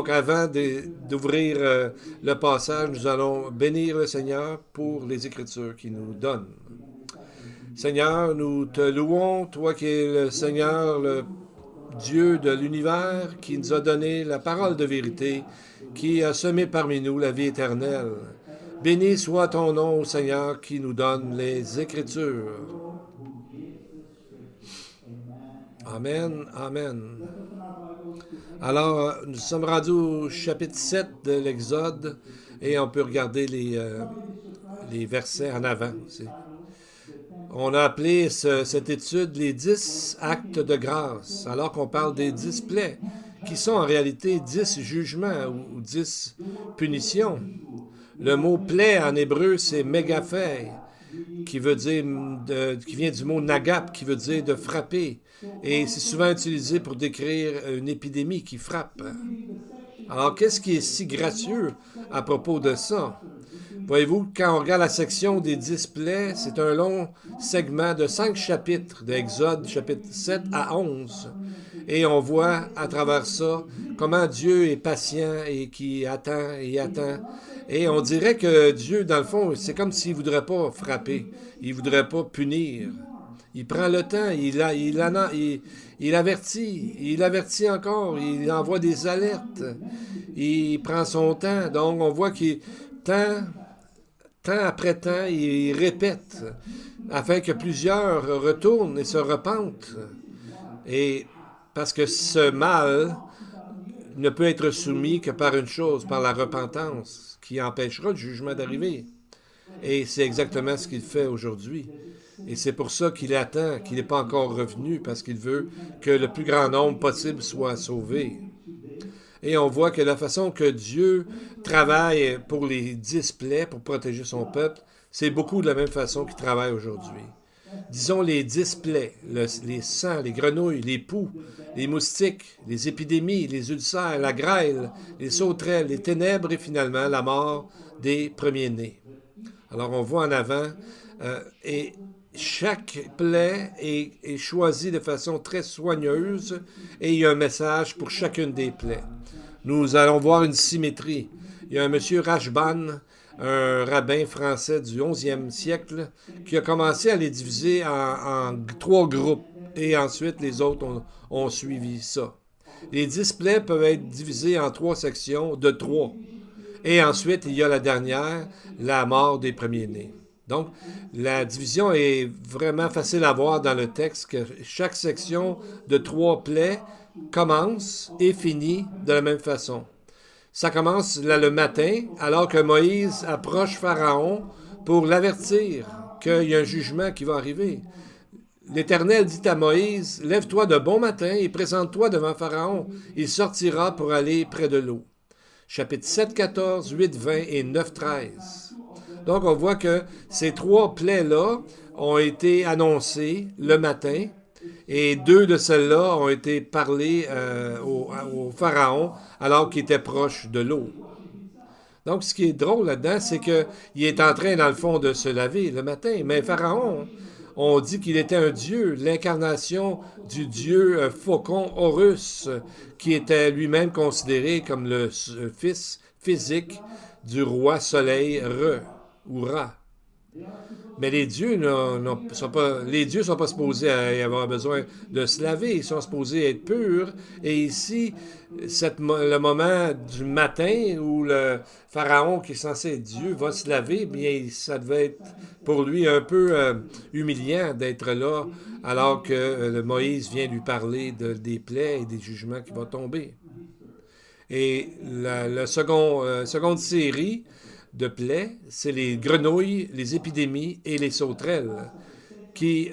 Donc, avant d'ouvrir le passage, nous allons bénir le Seigneur pour les Écritures qu'il nous donne. Seigneur, nous te louons, toi qui es le Seigneur, le Dieu de l'univers, qui nous a donné la parole de vérité, qui a semé parmi nous la vie éternelle. Béni soit ton nom, Seigneur, qui nous donne les Écritures. Amen, amen. Alors, nous sommes rendus au chapitre 7 de l'Exode et on peut regarder les versets en avant. On a appelé cette étude les 10 actes de grâce, alors qu'on parle des 10 plaies, qui sont en réalité 10 jugements ou 10 punitions. Le mot plaie en hébreu, c'est mégaphé, qui vient du mot nagap, qui veut dire de frapper. Et c'est souvent utilisé pour décrire une épidémie qui frappe. Alors, qu'est-ce qui est si gracieux à propos de ça? Voyez-vous, quand on regarde la section des 10 plaies, c'est un long segment de 5 chapitres d'Exode, chapitre 7 à 11. Et on voit à travers ça comment Dieu est patient et qui attend et attend. Et on dirait que Dieu, dans le fond, c'est comme s'il ne voudrait pas frapper, il ne voudrait pas punir. Il prend le temps, il avertit encore, il envoie des alertes, il prend son temps. Donc on voit qu'il temps après temps, il répète afin que plusieurs retournent et se repentent. Et parce que ce mal ne peut être soumis que par une chose, par la repentance, qui empêchera le jugement d'arriver. Et c'est exactement ce qu'il fait aujourd'hui. Et c'est pour ça qu'il attend, qu'il n'est pas encore revenu, parce qu'il veut que le plus grand nombre possible soit sauvé. Et on voit que la façon que Dieu travaille pour les 10 plaies, pour protéger son peuple, c'est beaucoup de la même façon qu'il travaille aujourd'hui. Disons les 10 plaies, les sangs, les grenouilles, les poux, les moustiques, les épidémies, les ulcères, la grêle, les sauterelles, les ténèbres et finalement la mort des premiers-nés. Alors on voit en avant, et chaque plaie est choisie de façon très soigneuse et il y a un message pour chacune des plaies. Nous allons voir une symétrie. Il y a un monsieur Rashban, un rabbin français du 11e siècle, qui a commencé à les diviser en 3 groupes et ensuite les autres ont suivi ça. Les 10 plaies peuvent être divisées en 3 sections de 3. Et ensuite, il y a la dernière, la mort des premiers-nés. Donc, la division est vraiment facile à voir dans le texte, que chaque section de 3 plaies commence et finit de la même façon. Ça commence là le matin, alors que Moïse approche Pharaon pour l'avertir qu'il y a un jugement qui va arriver. L'Éternel dit à Moïse, « Lève-toi de bon matin et présente-toi devant Pharaon. Il sortira pour aller près de l'eau. » Chapitre 7, 14, 8, 20 et 9, 13. Donc, on voit que ces 3 plaies-là ont été annoncées le matin et 2 de celles-là ont été parlées au Pharaon alors qu'il était proche de l'eau. Donc, ce qui est drôle là-dedans, c'est qu'il est en train, dans le fond, de se laver le matin. Mais Pharaon, on dit qu'il était un dieu, l'incarnation du dieu faucon Horus, qui était lui-même considéré comme le fils physique du roi soleil Re, ou Ra. Mais les dieux sont pas supposés avoir besoin de se laver, ils sont supposés être purs. Et ici, le moment du matin où le pharaon, qui est censé être Dieu, va se laver, bien ça devait être pour lui un peu humiliant d'être là, alors que Moïse vient lui parler des plaies et des jugements qui vont tomber. Et la seconde série de plaies, c'est les grenouilles, les épidémies et les sauterelles qui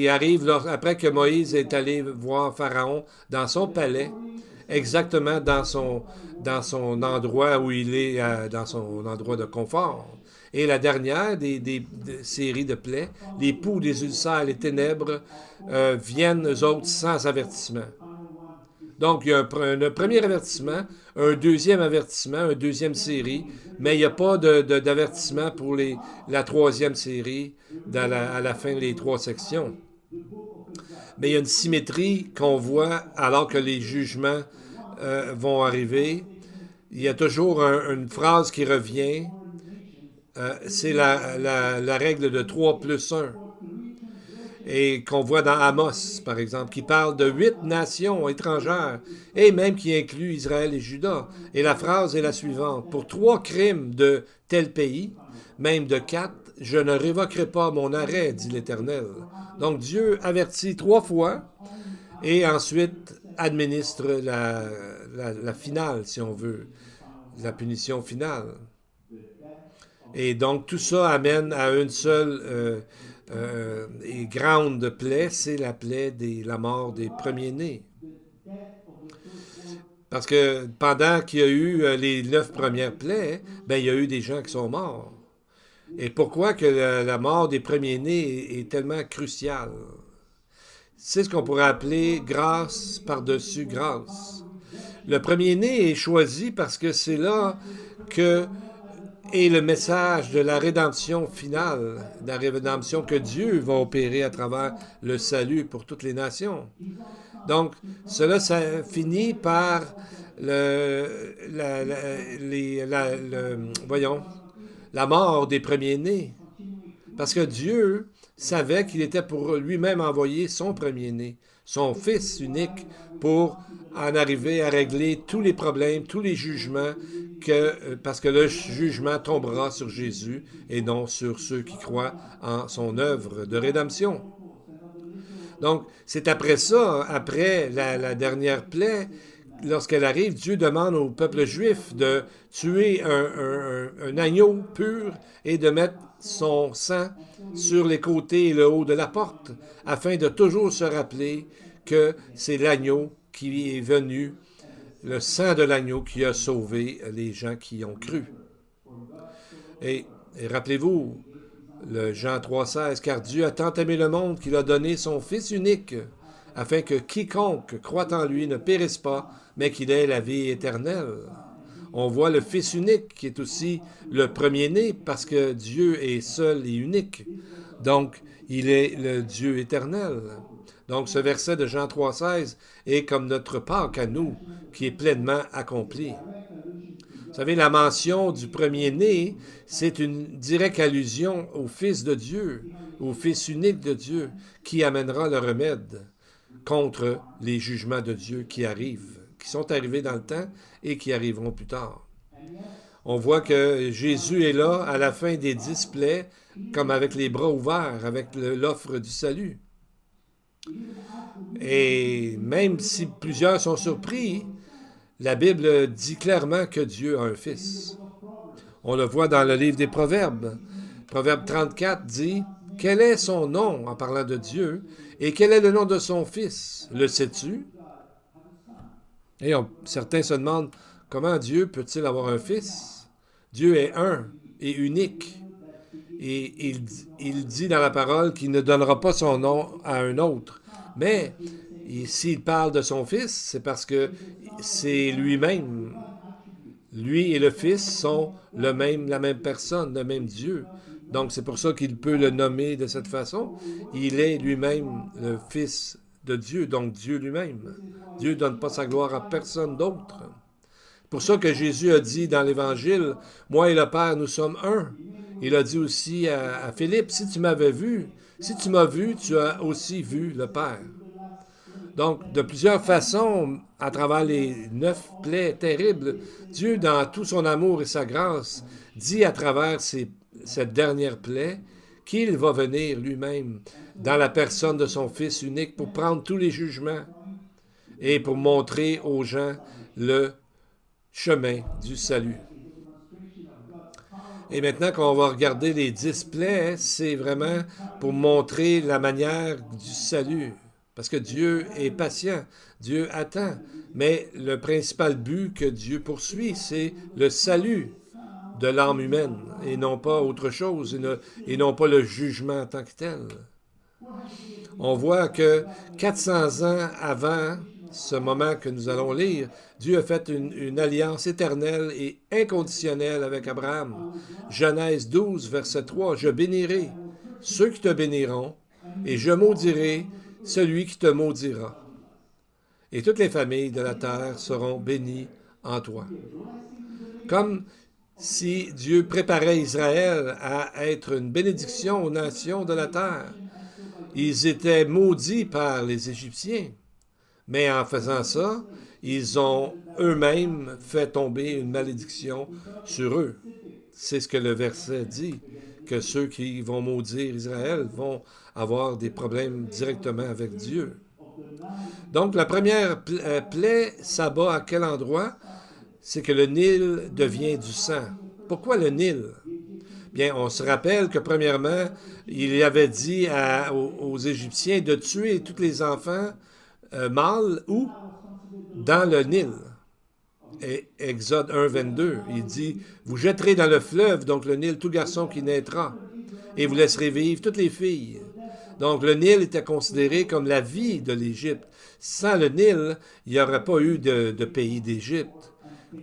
arrivent après que Moïse est allé voir Pharaon dans son palais, exactement dans son endroit où il est, dans son endroit de confort. Et la dernière des séries de plaies, les poux, les ulcères, les ténèbres, viennent, eux autres, sans avertissement. Donc, il y a un premier avertissement, un deuxième avertissement, une deuxième série, mais il n'y a pas d'avertissement pour la troisième série à la fin des 3 sections. Mais il y a une symétrie qu'on voit alors que les jugements vont arriver, il y a toujours une phrase qui revient. C'est la règle de 3 plus 1. Et qu'on voit dans Amos, par exemple, qui parle de 8 nations étrangères, et même qui inclut Israël et Juda. Et la phrase est la suivante. Pour 3 crimes de tel pays, même de 4, je ne révoquerai pas mon arrêt, dit l'Éternel. Donc Dieu avertit 3 fois, et ensuite administre la finale, si on veut, la punition finale. Et donc tout ça amène à une seule et grande plaie, c'est la plaie de la mort des premiers-nés. Parce que pendant qu'il y a eu les 9 premières plaies, ben, il y a eu des gens qui sont morts. Et pourquoi que la mort des premiers-nés est tellement cruciale? C'est ce qu'on pourrait appeler grâce par-dessus grâce. Le premier-né est choisi parce que c'est là que est le message de la rédemption finale, de la rédemption que Dieu va opérer à travers le salut pour toutes les nations. Donc, cela ça finit par voyons, la mort des premiers-nés. Parce que Dieu savait qu'il était pour lui-même envoyer son premier-né, son fils unique, pour en arriver à régler tous les problèmes, tous les jugements, parce que le jugement tombera sur Jésus et non sur ceux qui croient en son œuvre de rédemption. Donc, c'est après ça, après la dernière plaie, lorsqu'elle arrive, Dieu demande au peuple juif de tuer un agneau pur et de mettre son sang sur les côtés et le haut de la porte, afin de toujours se rappeler que c'est l'agneau qui est venu, le sang de l'agneau qui a sauvé les gens qui ont cru. Et rappelez-vous, le Jean 3,16, car Dieu a tant aimé le monde qu'il a donné son Fils unique, afin que quiconque croit en lui ne périsse pas, mais qu'il ait la vie éternelle. On voit le Fils unique qui est aussi le premier-né, parce que Dieu est seul et unique. Donc, il est le Dieu éternel. Donc, ce verset de Jean 3,16 est comme notre Pâque à nous, qui est pleinement accompli. Vous savez, la mention du premier-né, c'est une directe allusion au Fils de Dieu, au Fils unique de Dieu, qui amènera le remède contre les jugements de Dieu qui arrivent, qui sont arrivés dans le temps et qui arriveront plus tard. On voit que Jésus est là à la fin des 10 plaies, comme avec les bras ouverts, avec l'offre du salut. Et même si plusieurs sont surpris, la Bible dit clairement que Dieu a un fils. On le voit dans le livre des Proverbes. Proverbe 34 dit « Quel est son nom en parlant de Dieu et quel est le nom de son fils? Le sais-tu? » Et certains se demandent comment Dieu peut-il avoir un fils? Dieu est un et unique. Et il dit dans la parole qu'il ne donnera pas son nom à un autre. Mais s'il parle de son fils, c'est parce que c'est lui-même. Lui et le Fils sont la même personne, le même Dieu. Donc c'est pour ça qu'il peut le nommer de cette façon. Il est lui-même le Fils de Dieu, donc Dieu lui-même. Dieu ne donne pas sa gloire à personne d'autre. C'est pour ça que Jésus a dit dans l'Évangile, « Moi et le Père, nous sommes un. » Il a dit aussi à Philippe, « Si tu m'avais vu, si tu m'as vu, tu as aussi vu le Père. » Donc, de plusieurs façons, à travers les 9 plaies terribles, Dieu, dans tout son amour et sa grâce, dit à travers cette dernière plaie qu'il va venir lui-même dans la personne de son Fils unique pour prendre tous les jugements et pour montrer aux gens le chemin du salut. Et maintenant qu'on va regarder les 10 plaies, c'est vraiment pour montrer la manière du salut. Parce que Dieu est patient, Dieu attend. Mais le principal but que Dieu poursuit, c'est le salut de l'âme humaine, et non pas autre chose, et non pas le jugement en tant que tel. On voit que 400 ans avant ce moment que nous allons lire, Dieu a fait une alliance éternelle et inconditionnelle avec Abraham. Genèse 12, verset 3, « Je bénirai ceux qui te béniront, et je maudirai celui qui te maudira. » et toutes les familles de la terre seront bénies en toi. Comme si Dieu préparait Israël à être une bénédiction aux nations de la terre. Ils étaient maudits par les Égyptiens, mais en faisant ça, ils ont eux-mêmes fait tomber une malédiction sur eux. C'est ce que le verset dit, que ceux qui vont maudire Israël vont avoir des problèmes directement avec Dieu. Donc la première plaie s'abat à quel endroit? C'est que le Nil devient du sang. Pourquoi le Nil? Bien, on se rappelle que premièrement, il avait dit aux Égyptiens de tuer tous les enfants mâles où? Dans le Nil. Et Exode 1, 22, il dit, vous jetterez dans le fleuve, donc le Nil, tout garçon qui naîtra, et vous laisserez vivre toutes les filles. Donc le Nil était considéré comme la vie de l'Égypte. Sans le Nil, il n'y aurait pas eu de pays d'Égypte.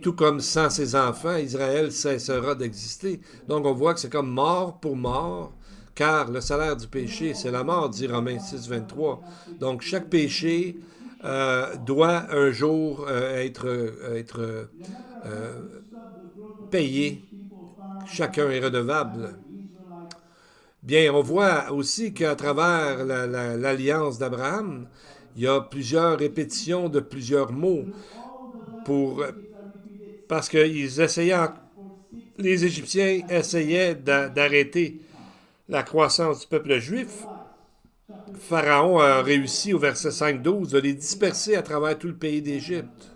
Tout comme sans ses enfants, Israël cessera d'exister. Donc on voit que c'est comme mort pour mort, car le salaire du péché, c'est la mort, dit Romains 6, 23. Donc chaque péché doit un jour être payé. Chacun est redevable. Bien, on voit aussi qu'à travers l'alliance d'Abraham, il y a plusieurs répétitions de plusieurs mots parce que les Égyptiens essayaient d'arrêter la croissance du peuple juif. Pharaon a réussi au verset 5-12 de les disperser à travers tout le pays d'Égypte.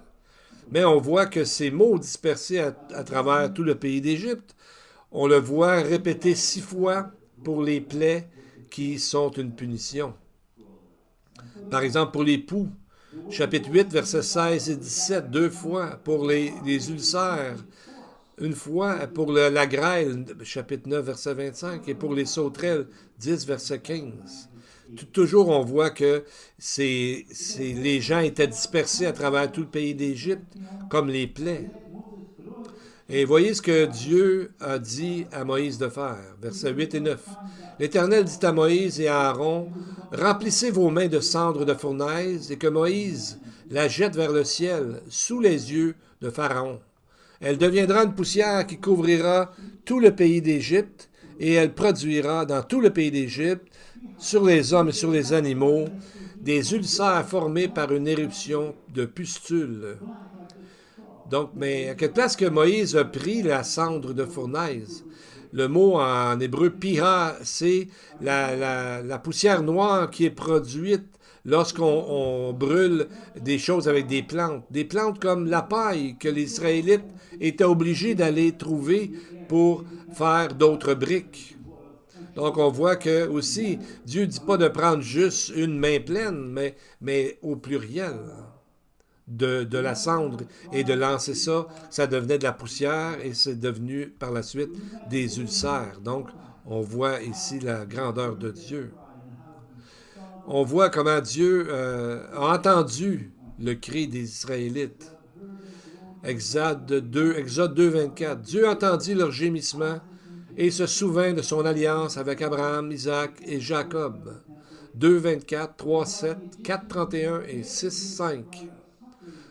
Mais on voit que ces mots dispersés à travers tout le pays d'Égypte, on le voit répété 6 fois pour les plaies qui sont une punition. Par exemple, pour les poux, chapitre 8, versets 16 et 17, 2 fois. Pour les ulcères, une fois. Pour la grêle, chapitre 9, verset 25. Et pour les sauterelles, 10, verset 15. Toujours, on voit que les gens étaient dispersés à travers tout le pays d'Égypte, comme les plaies. Et voyez ce que Dieu a dit à Moïse de faire, versets 8 et 9. L'Éternel dit à Moïse et à Aaron, remplissez vos mains de cendre de fournaise et que Moïse la jette vers le ciel, sous les yeux de Pharaon. Elle deviendra une poussière qui couvrira tout le pays d'Égypte et elle produira dans tout le pays d'Égypte, sur les hommes et sur les animaux, des ulcères formés par une éruption de pustules. Donc, mais à quelle place que Moïse a pris la cendre de fournaise? Le mot en hébreu piha, c'est la poussière noire qui est produite lorsqu'on brûle des choses avec des plantes comme la paille que les Israélites étaient obligés d'aller trouver pour faire d'autres briques. Donc, on voit que aussi, Dieu ne dit pas de prendre juste une main pleine, mais au pluriel. De la cendre et de lancer ça, ça devenait de la poussière et c'est devenu par la suite des ulcères. Donc, on voit ici la grandeur de Dieu. On voit comment Dieu a entendu le cri des Israélites. Exode 2, 24. Dieu entendit leur gémissement et se souvint de son alliance avec Abraham, Isaac et Jacob. 2, 24, 3, 7, 4, 31 et 6, 5.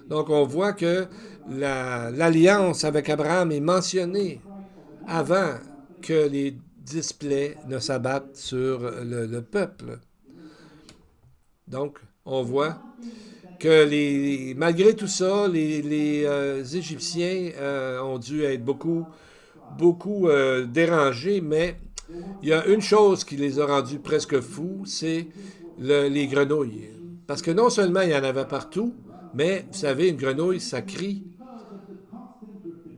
Donc, on voit que l'alliance avec Abraham est mentionnée avant que les 10 plaies ne s'abattent sur le peuple. Donc, on voit que malgré tout ça, les Égyptiens ont dû être beaucoup dérangés, mais il y a une chose qui les a rendus presque fous, c'est les grenouilles. Parce que non seulement il y en avait partout, mais, vous savez, une grenouille, ça crie.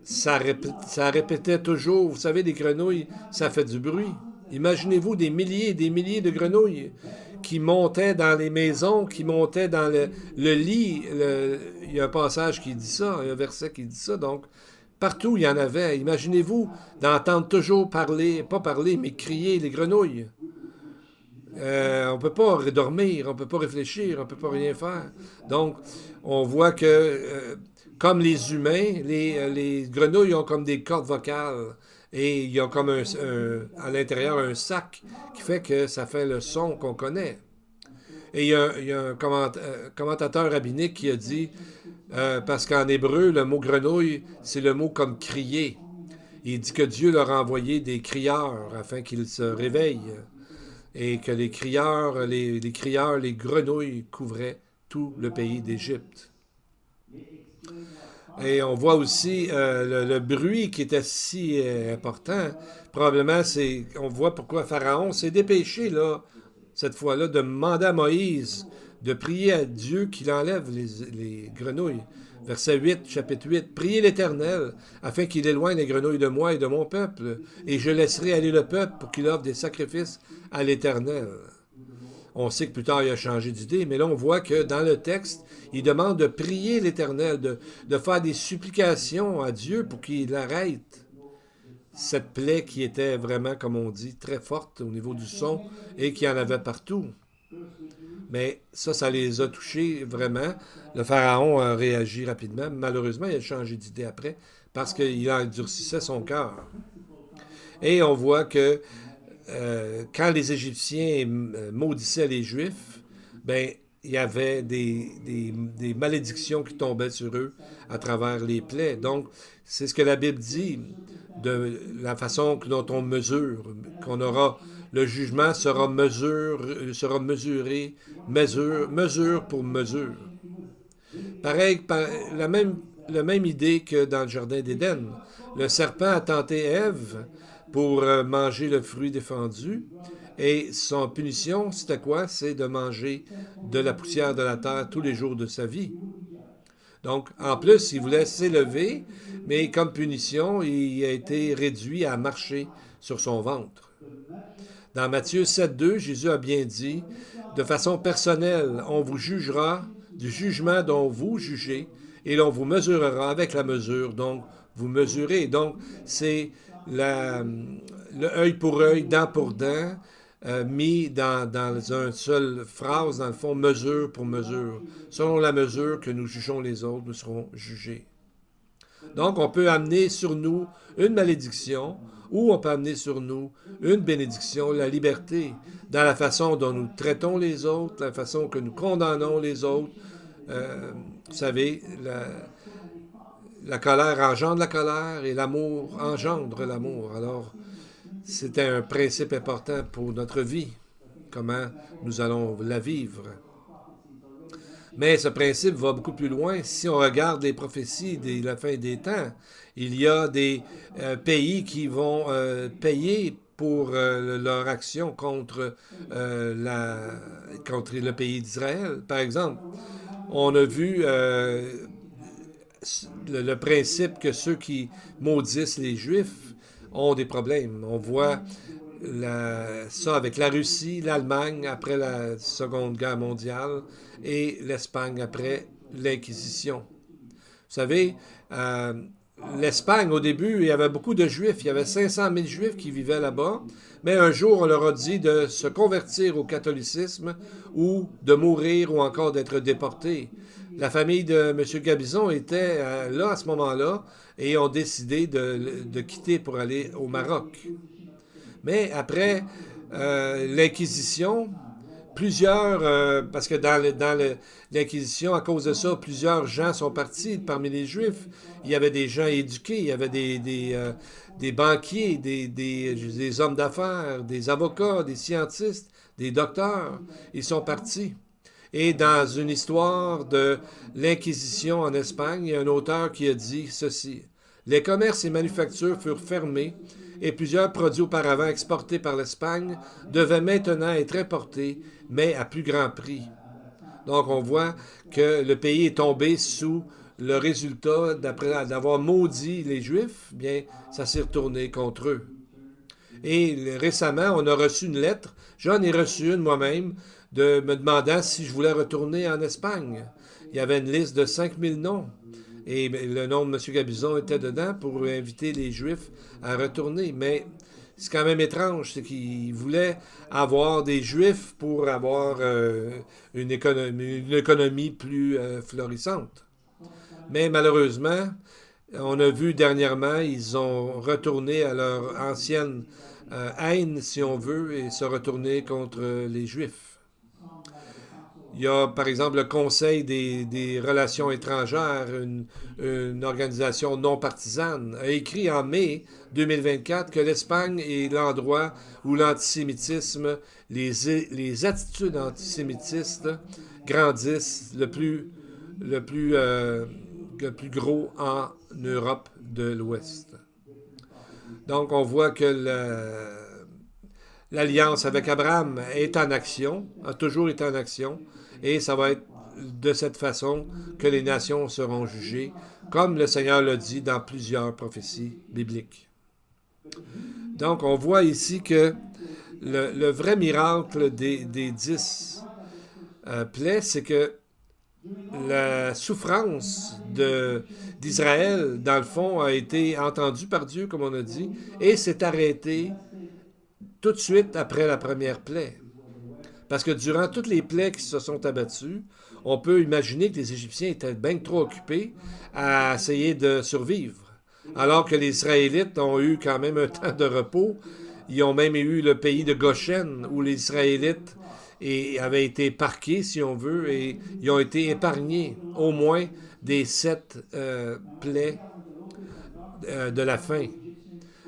Ça répétait toujours. Vous savez, des grenouilles, ça fait du bruit. Imaginez-vous des milliers et des milliers de grenouilles qui montaient dans les maisons, qui montaient dans le lit. Il y a un passage qui dit ça, un verset qui dit ça. Donc, partout, il y en avait. Imaginez-vous d'entendre toujours parler, pas parler, mais crier les grenouilles. On ne peut pas dormir, on ne peut pas réfléchir, on ne peut pas rien faire. Donc, on voit que, comme les humains, les grenouilles ont comme des cordes vocales et il y a comme à l'intérieur un sac qui fait que ça fait le son qu'on connaît. Et il y a un commentateur rabbinique qui a dit, parce qu'en hébreu, le mot grenouille, c'est le mot comme crier. Il dit que Dieu leur a envoyé des crieurs afin qu'ils se réveillent et que les crieurs, les grenouilles couvraient tout le pays d'Égypte. Et on voit aussi le bruit qui était si important. Probablement, on voit pourquoi Pharaon s'est dépêché, là, cette fois-là, de demander à Moïse de prier à Dieu qu'il enlève les grenouilles. Verset 8, chapitre 8. Priez l'Éternel, afin qu'il éloigne les grenouilles de moi et de mon peuple, et je laisserai aller le peuple pour qu'il offre des sacrifices à l'Éternel. On sait que plus tard, il a changé d'idée, mais là, on voit que dans le texte, il demande de prier l'Éternel, de faire des supplications à Dieu pour qu'il arrête cette plaie qui était vraiment, comme on dit, très forte au niveau du son et qui en avait partout. Mais ça les a touchés vraiment. Le pharaon a réagi rapidement. Malheureusement, il a changé d'idée après parce qu'il endurcissait son cœur. Et on voit que quand les Égyptiens maudissaient les Juifs, ben, il y avait des malédictions qui tombaient sur eux à travers les plaies. Donc, c'est ce que la Bible dit de la façon dont on mesure, qu'on aura le jugement sera mesuré, mesure pour mesure. Pareil, la même idée que dans le Jardin d'Éden. Le serpent a tenté Ève pour manger le fruit défendu. Et son punition, c'était quoi? C'est de manger de la poussière de la terre tous les jours de sa vie. Donc, en plus, il voulait s'élever, mais comme punition, il a été réduit à marcher sur son ventre. Dans Matthieu 7,2, Jésus a bien dit, de façon personnelle, on vous jugera du jugement dont vous jugez, et l'on vous mesurera avec la mesure dont vous mesurez. Donc, c'est le œil pour œil, dent pour dent, mis dans une seule phrase, dans le fond, mesure pour mesure. Selon la mesure que nous jugeons les autres, nous serons jugés. Donc, on peut amener sur nous une malédiction ou on peut amener sur nous une bénédiction, la liberté, dans la façon dont nous traitons les autres, la façon que nous condamnons les autres. Vous savez, la colère engendre la colère et l'amour engendre l'amour. Alors, c'est un principe important pour notre vie, comment nous allons la vivre. Mais ce principe va beaucoup plus loin. Si on regarde les prophéties de la fin des temps, il y a des pays qui vont payer pour leur action contre le pays d'Israël. Par exemple, on a vu le principe que ceux qui maudissent les Juifs ont des problèmes. On voit ça avec la Russie, l'Allemagne après la Seconde Guerre mondiale et l'Espagne après l'Inquisition. Vous savez, l'Espagne, au début, il y avait beaucoup de Juifs. Il y avait 500 000 Juifs qui vivaient là-bas. Mais un jour, on leur a dit de se convertir au catholicisme ou de mourir ou encore d'être déportés. La famille de M. Gabizon était là à ce moment-là et ont décidé de quitter pour aller au Maroc. Mais après l'Inquisition, parce que dans l'Inquisition, à cause de ça, plusieurs gens sont partis parmi les Juifs. Il y avait des gens éduqués, il y avait des banquiers, des hommes d'affaires, des avocats, des scientistes, des docteurs. Ils sont partis. Et dans une histoire de l'Inquisition en Espagne, il y a un auteur qui a dit ceci. Les commerces et manufactures furent fermés et plusieurs produits auparavant exportés par l'Espagne devaient maintenant être importés, mais à plus grand prix. Donc on voit que le pays est tombé sous le résultat, d'après d'avoir maudit les Juifs, bien, ça s'est retourné contre eux. Et récemment, on a reçu une lettre, j'en ai reçu une moi-même, de me demandant si je voulais retourner en Espagne. Il y avait une liste de 5000 noms. Et le nom de M. Gabizon était dedans pour inviter les Juifs à retourner. Mais c'est quand même étrange, c'est qu'il voulait avoir des Juifs pour avoir une économie plus florissante. Mais malheureusement, on a vu dernièrement, ils ont retourné à leur ancienne haine, si on veut, et se retourner contre les Juifs. Il y a, par exemple, le Conseil des relations étrangères, une organisation non partisane, a écrit en mai 2024 que l'Espagne est l'endroit où l'antisémitisme, les attitudes antisémitistes grandissent le plus, euh, le plus gros en Europe de l'Ouest. Donc, on voit que l'alliance avec Abraham est en action, a toujours été en action, et ça va être de cette façon que les nations seront jugées, comme le Seigneur l'a dit dans plusieurs prophéties bibliques. Donc, on voit ici que le vrai miracle des 10 plaies, c'est que la souffrance d'Israël, dans le fond, a été entendue par Dieu, comme on a dit, et s'est arrêtée tout de suite après la première plaie. Parce que durant toutes les plaies qui se sont abattues, on peut imaginer que les Égyptiens étaient bien trop occupés à essayer de survivre. Alors que les Israélites ont eu quand même un temps de repos. Ils ont même eu le pays de Goshen, où les Israélites avaient été parqués, si on veut, et ils ont été épargnés, au moins des 7 plaies de la faim.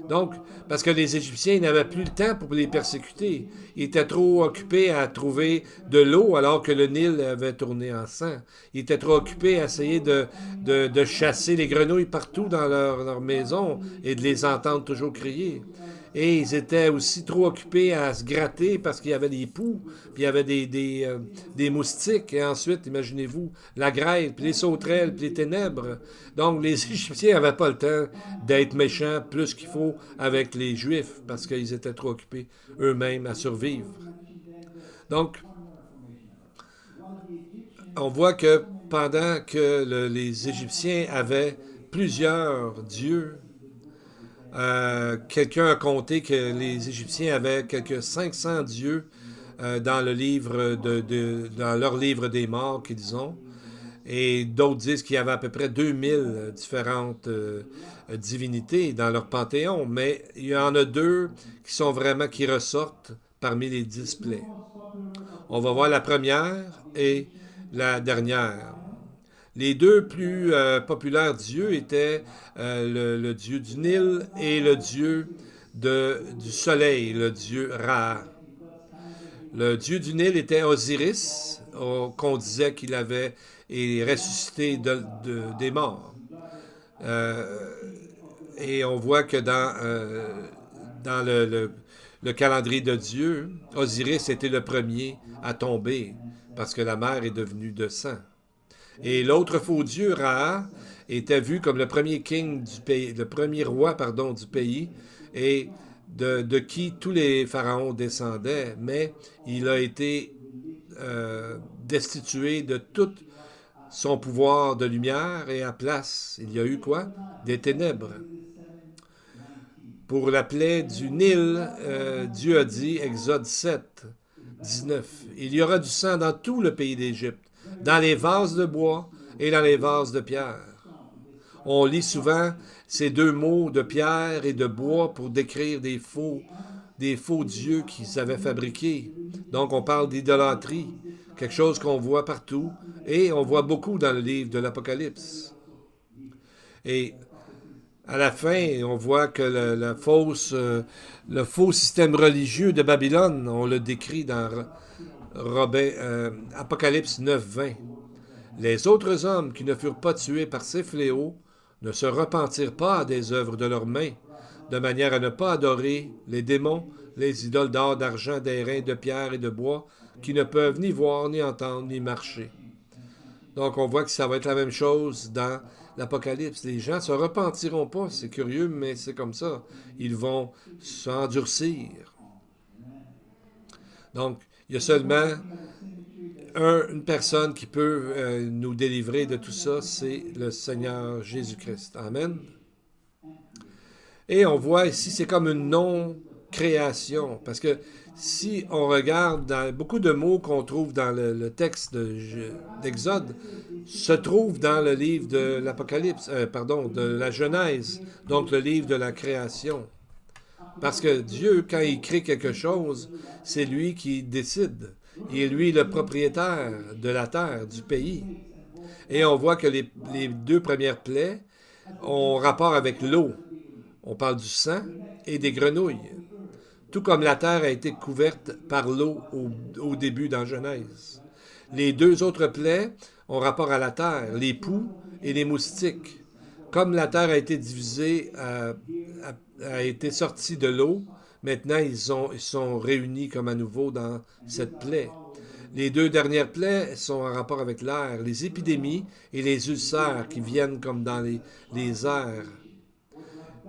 Donc, parce que les Égyptiens n'avaient plus le temps pour les persécuter. Ils étaient trop occupés à trouver de l'eau alors que le Nil avait tourné en sang. Ils étaient trop occupés à essayer de chasser les grenouilles partout dans leur maison et de les entendre toujours crier. Et ils étaient aussi trop occupés à se gratter parce qu'il y avait des poux, puis il y avait des moustiques. Et ensuite, imaginez-vous, la grêle, puis les sauterelles, puis les ténèbres. Donc, les Égyptiens n'avaient pas le temps d'être méchants plus qu'il faut avec les Juifs parce qu'ils étaient trop occupés eux-mêmes à survivre. Donc, on voit que pendant que les Égyptiens avaient plusieurs dieux, quelqu'un a compté que les Égyptiens avaient quelques 500 dieux dans le livre dans leur livre des morts qu'ils ont. Et d'autres disent qu'il y avait à peu près 2000 différentes divinités dans leur panthéon. Mais il y en a deux qui ressortent parmi les 10 plaies. On va voir la première et la dernière. Les deux plus populaires dieux étaient le dieu du Nil et le dieu du soleil, le dieu Ra. Le dieu du Nil était Osiris, qu'on disait qu'il avait ressuscité des morts. Euh, et on voit que dans le calendrier de Dieu, Osiris était le premier à tomber parce que la mer est devenue de sang. Et l'autre faux dieu, Ra, était vu comme le premier king du pays, le premier roi, pardon, du pays, et de qui tous les pharaons descendaient, mais il a été destitué de tout son pouvoir de lumière et à place, il y a eu quoi? Des ténèbres. Pour la plaie du Nil, Dieu a dit, Exode 7, 19, il y aura du sang dans tout le pays d'Égypte, dans les vases de bois et dans les vases de pierre. On lit souvent ces deux mots de pierre et de bois pour décrire des faux dieux qu'ils avaient fabriqués. Donc on parle d'idolâtrie, quelque chose qu'on voit partout, et on voit beaucoup dans le livre de l'Apocalypse. Et à la fin, on voit que le faux système religieux de Babylone, on le décrit dans Apocalypse 9, 20. Les autres hommes qui ne furent pas tués par ces fléaux ne se repentirent pas des œuvres de leurs mains, de manière à ne pas adorer les démons, les idoles d'or, d'argent, d'airain, de pierre et de bois, qui ne peuvent ni voir, ni entendre, ni marcher. Donc on voit que ça va être la même chose dans l'Apocalypse. Les gens ne se repentiront pas, c'est curieux, mais c'est comme ça. Ils vont s'endurcir. Donc, il y a seulement une personne qui peut nous délivrer de tout ça, c'est le Seigneur Jésus-Christ. Amen. Et on voit ici, c'est comme une non-création, parce que si on regarde dans beaucoup de mots qu'on trouve dans le texte d'Exode, se trouvent dans le livre de l'Apocalypse, de la Genèse, donc le livre de la création. Parce que Dieu, quand il crée quelque chose, c'est lui qui décide. Il est lui le propriétaire de la terre, du pays. Et on voit que les deux premières plaies ont rapport avec l'eau. On parle du sang et des grenouilles. Tout comme la terre a été couverte par l'eau au début dans Genèse. Les deux autres plaies ont rapport à la terre, les poux et les moustiques. Comme la terre a été divisée, a été sortie de l'eau, maintenant ils sont réunis comme à nouveau dans cette plaie. Les deux dernières plaies sont en rapport avec l'air, les épidémies et les ulcères qui viennent comme dans les airs.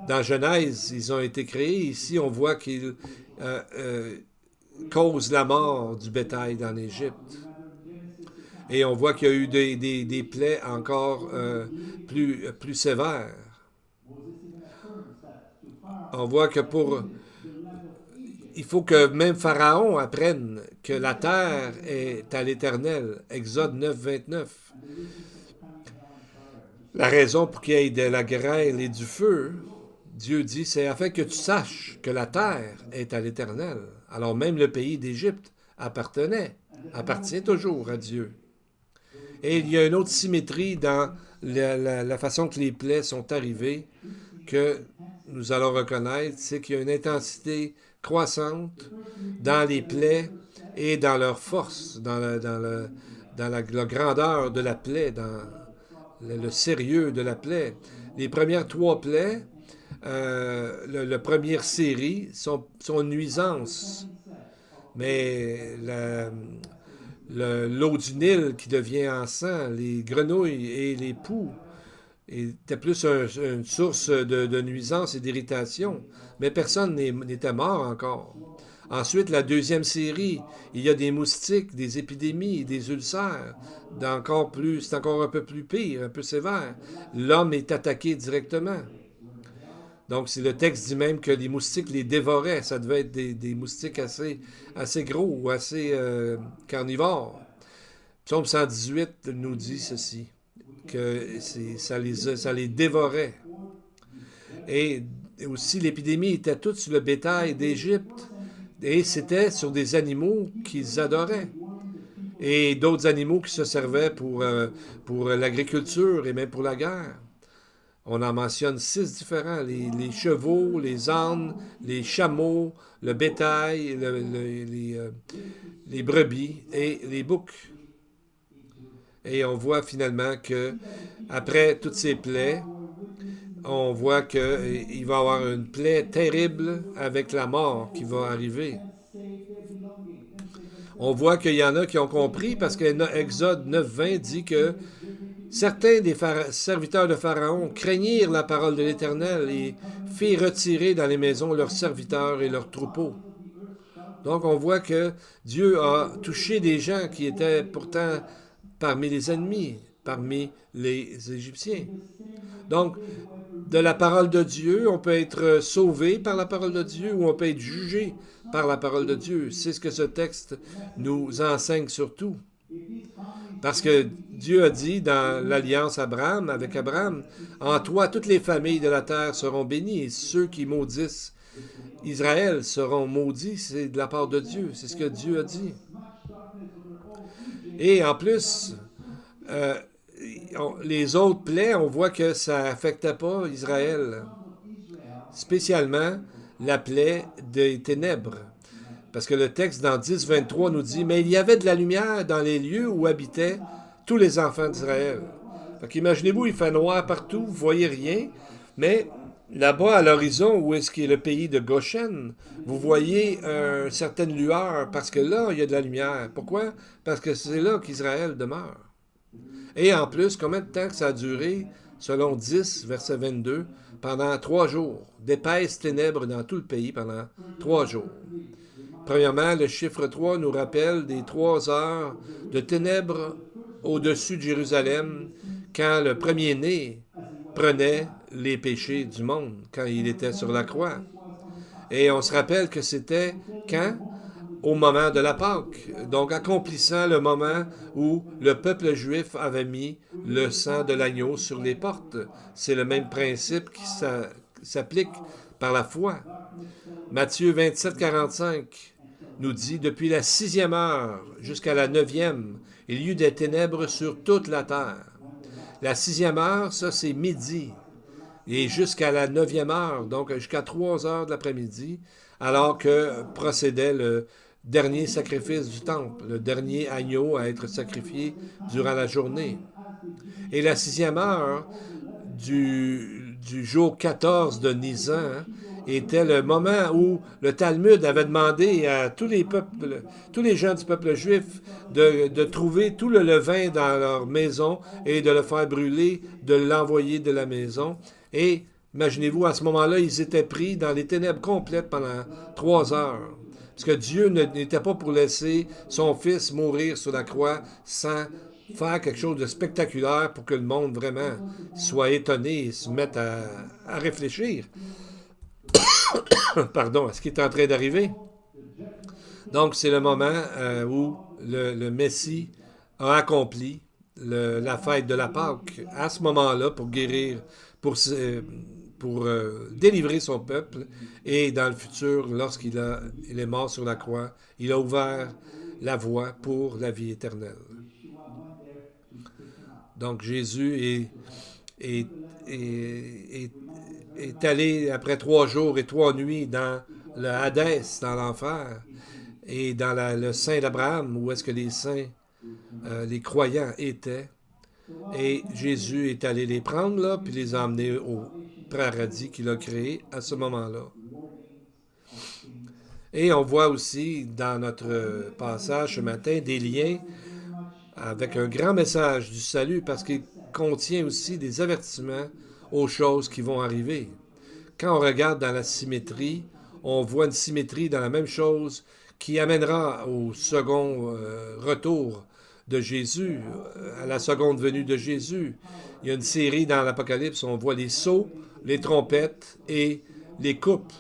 Dans Genèse, ils ont été créés. Ici, on voit qu'ils euh, euh, causent la mort du bétail dans l'Égypte. Et on voit qu'il y a eu des plaies encore plus sévères. On voit que il faut que même Pharaon apprenne que la terre est à l'Éternel. Exode 9, 29. La raison pour qu'il y ait de la grêle et du feu, Dieu dit, c'est afin que tu saches que la terre est à l'Éternel. Alors même le pays d'Égypte appartient toujours à Dieu. Et il y a une autre symétrie dans la façon que les plaies sont arrivées que nous allons reconnaître, c'est qu'il y a une intensité croissante dans les plaies et dans leur force, dans la grandeur de la plaie, dans le sérieux de la plaie. Les premières trois plaies, la première série, sont une nuisance. Mais l'eau du Nil qui devient en sang, les grenouilles et les poux, était plus une source de nuisance et d'irritation. Mais personne n'était mort encore. Ensuite, la deuxième série, il y a des moustiques, des épidémies, des ulcères. C'est encore un peu plus pire, un peu sévère. L'homme est attaqué directement. Donc, le texte dit même que les moustiques les dévoraient. Ça devait être des moustiques assez gros ou assez carnivores. Psaume 118 nous dit ceci, que ça les dévorait. Et aussi, l'épidémie était toute sur le bétail d'Égypte. Et c'était sur des animaux qu'ils adoraient. Et d'autres animaux qui se servaient pour l'agriculture et même pour la guerre. On en mentionne 6 différents, les chevaux, les ânes, les chameaux, le bétail, les brebis et les boucs. Et on voit finalement que après toutes ces plaies, on voit qu'il va y avoir une plaie terrible avec la mort qui va arriver. On voit qu'il y en a qui ont compris parce que Exode 9.20 dit que certains des serviteurs de Pharaon craignirent la parole de l'Éternel et firent retirer dans les maisons leurs serviteurs et leurs troupeaux. Donc on voit que Dieu a touché des gens qui étaient pourtant parmi les ennemis, parmi les Égyptiens. Donc, de la parole de Dieu, on peut être sauvé par la parole de Dieu ou on peut être jugé par la parole de Dieu. C'est ce que ce texte nous enseigne surtout. Parce que Dieu a dit dans l'alliance avec Abraham, en toi toutes les familles de la terre seront bénies et ceux qui maudissent Israël seront maudits. C'est de la part de Dieu. C'est ce que Dieu a dit. Et en plus, les autres plaies, on voit que ça n'affectait pas Israël. Spécialement la plaie des ténèbres. Parce que le texte dans 10.23 nous dit « Mais il y avait de la lumière dans les lieux où habitaient tous les enfants d'Israël. » Fait qu'imaginez-vous, il fait noir partout, vous voyez rien, mais là-bas, à l'horizon, où est-ce qu'il est le pays de Goshen, vous voyez une certaine lueur, parce que là, il y a de la lumière. Pourquoi? Parce que c'est là qu'Israël demeure. Et en plus, combien de temps que ça a duré, selon 10, verset 22, pendant 3 jours. D'épaisses ténèbres dans tout le pays pendant 3 jours. Premièrement, le chiffre 3 nous rappelle des 3 heures de ténèbres au-dessus de Jérusalem quand le premier-né prenait les péchés du monde, quand il était sur la croix. Et on se rappelle que c'était quand? Au moment de la Pâque, donc accomplissant le moment où le peuple juif avait mis le sang de l'agneau sur les portes. C'est le même principe qui s'applique par la foi. Matthieu 27, 45. nous dit, depuis la 6e heure jusqu'à la 9e, il y eut des ténèbres sur toute la terre. La 6e heure, ça c'est midi. Et jusqu'à la 9e heure, donc jusqu'à 3 heures de l'après-midi, alors que procédait le dernier sacrifice du temple, le dernier agneau à être sacrifié durant la journée. Et la 6e heure du jour 14 de Nisan était le moment où le Talmud avait demandé à tous les peuples, tous les gens du peuple juif de trouver tout le levain dans leur maison et de le faire brûler, de l'envoyer de la maison. Et imaginez-vous, à ce moment-là, ils étaient pris dans les ténèbres complètes pendant 3 heures. Parce que Dieu n'était pas pour laisser son Fils mourir sur la croix sans faire quelque chose de spectaculaire pour que le monde vraiment soit étonné et se mette à réfléchir pardon, à ce qui est en train d'arriver. Donc, c'est le moment où le Messie a accompli la fête de la Pâque à ce moment-là pour guérir, pour délivrer son peuple. Et dans le futur, il est mort sur la croix, il a ouvert la voie pour la vie éternelle. Donc Jésus est, est, est allé après 3 jours et 3 nuits dans le Hadès, dans l'enfer, et dans le sein d'Abraham, où est-ce que les saints, les croyants étaient. Et Jésus est allé les prendre là, puis les a emmenés au paradis qu'il a créé à ce moment-là. Et on voit aussi dans notre passage ce matin des liens avec un grand message du salut parce qu'il contient aussi des avertissements aux choses qui vont arriver. Quand on regarde dans la symétrie, on voit une symétrie dans la même chose qui amènera au second retour de Jésus, à la seconde venue de Jésus. Il y a une série dans l'Apocalypse, on voit les sceaux, les trompettes et les coupes.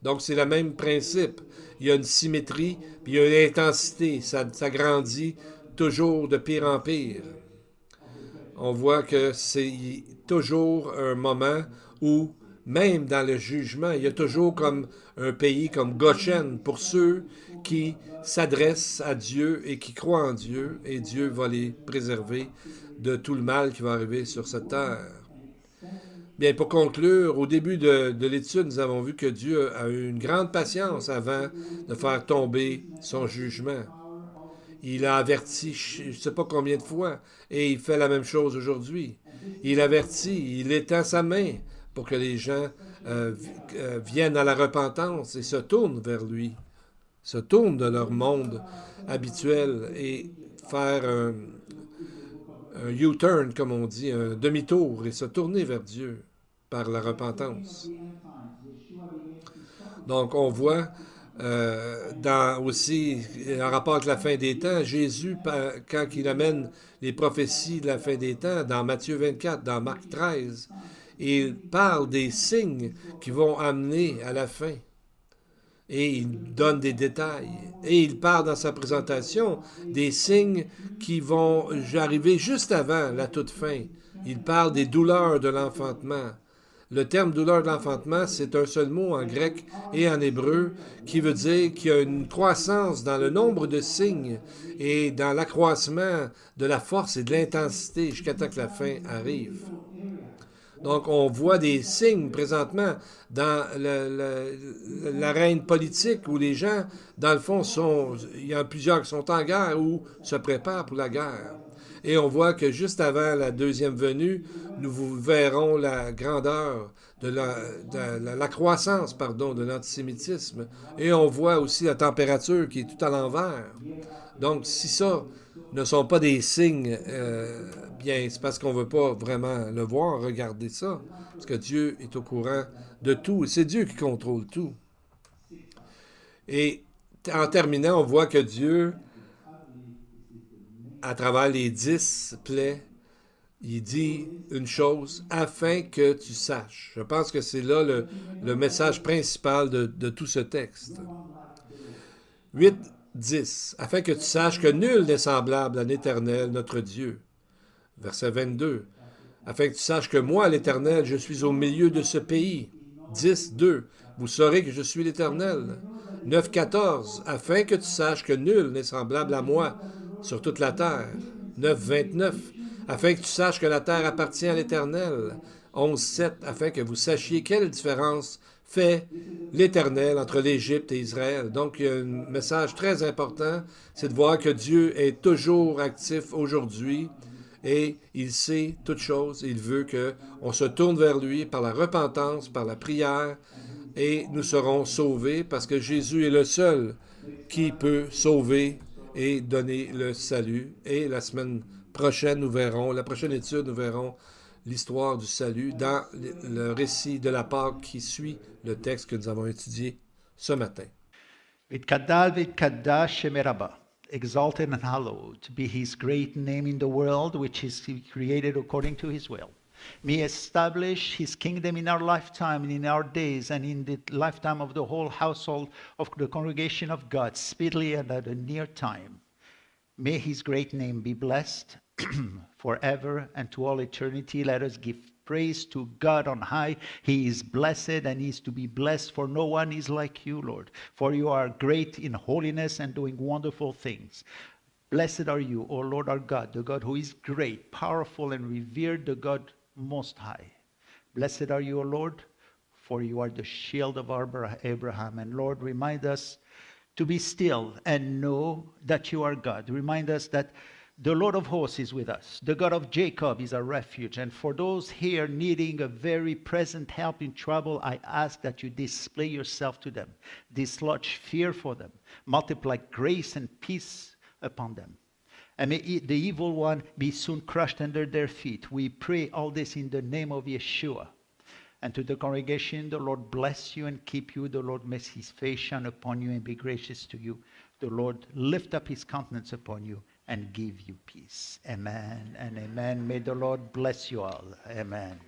Donc c'est le même principe. Il y a une symétrie, puis il y a une intensité. Ça grandit toujours de pire en pire. On voit que c'est toujours un moment où, même dans le jugement, il y a toujours comme un pays comme Goshen pour ceux qui s'adressent à Dieu et qui croient en Dieu, et Dieu va les préserver de tout le mal qui va arriver sur cette terre. Bien, pour conclure, au début de l'étude, nous avons vu que Dieu a eu une grande patience avant de faire tomber son jugement. Il a averti, je ne sais pas combien de fois, et il fait la même chose aujourd'hui. Il avertit, il étend sa main pour que les gens viennent à la repentance et se tournent vers lui, se tournent de leur monde habituel et faire un U-turn, comme on dit, un demi-tour et se tourner vers Dieu par la repentance. Donc on voit aussi, en rapport avec la fin des temps, Jésus, quand il amène les prophéties de la fin des temps, dans Matthieu 24, dans Marc 13, il parle des signes qui vont amener à la fin. Et il donne des détails. Et il parle dans sa présentation des signes qui vont arriver juste avant la toute fin. Il parle des douleurs de l'enfantement. Le terme douleur de l'enfantement, c'est un seul mot en grec et en hébreu qui veut dire qu'il y a une croissance dans le nombre de signes et dans l'accroissement de la force et de l'intensité jusqu'à temps que la fin arrive. Donc, on voit des signes présentement dans l'arène politique où les gens, dans le fond, il y en a plusieurs qui sont en guerre ou se préparent pour la guerre. Et on voit que juste avant la deuxième venue, nous verrons la grandeur de la croissance, de l'antisémitisme. Et on voit aussi la température qui est tout à l'envers. Donc, si ça ne sont pas des signes, bien, c'est parce qu'on ne veut pas vraiment le voir, regarder ça. Parce que Dieu est au courant de tout. Et c'est Dieu qui contrôle tout. Et en terminant, on voit que Dieu, à travers les 10 plaies, il dit une chose, afin que tu saches. Je pense que c'est là le message principal de tout ce texte. 8, 10. Afin que tu saches que nul n'est semblable à l'Éternel, notre Dieu. Verset 22. Afin que tu saches que moi, l'Éternel, je suis au milieu de ce pays. 10, 2. Vous saurez que je suis l'Éternel. 9,14, afin que tu saches que nul n'est semblable à moi sur toute la terre. 9,29, afin que tu saches que la terre appartient à l'Éternel. 11,7, afin que vous sachiez quelle différence fait l'Éternel entre l'Égypte et Israël. Donc, il y a un message très important, c'est de voir que Dieu est toujours actif aujourd'hui et il sait toutes choses. Il veut qu'on se tourne vers lui par la repentance, par la prière, et nous serons sauvés parce que Jésus est le seul qui peut sauver et donner le salut. Et la semaine prochaine, nous verrons, la prochaine étude, nous verrons l'histoire du salut dans le récit de la Pâque qui suit le texte que nous avons étudié ce matin. Vitkadal vitkadash shemeraba. Exalted and hallowed be his great name in the world, which is created according to his will. May establish his kingdom in our lifetime and in our days and in the lifetime of the whole household of the congregation of God, speedily and at a near time. May his great name be blessed forever and to all eternity. Let us give praise to God on high. He is blessed and is to be blessed, for no one is like you, Lord. For you are great in holiness and doing wonderful things. Blessed are you, O Lord our God, the God who is great, powerful, and revered, the God most high. Blessed are you, O Lord, for you are the shield of Abraham. And Lord, remind us to be still and know that you are God. Remind us that the Lord of hosts is with us. The God of Jacob is our refuge. And for those here needing a very present help in trouble, I ask that you display yourself to them. Dislodge fear for them. Multiply grace and peace upon them. And may the evil one be soon crushed under their feet. We pray all this in the name of Yeshua. And to the congregation, the Lord bless you and keep you. The Lord make his face shine upon you and be gracious to you. The Lord lift up his countenance upon you and give you peace. Amen and amen. May the Lord bless you all. Amen.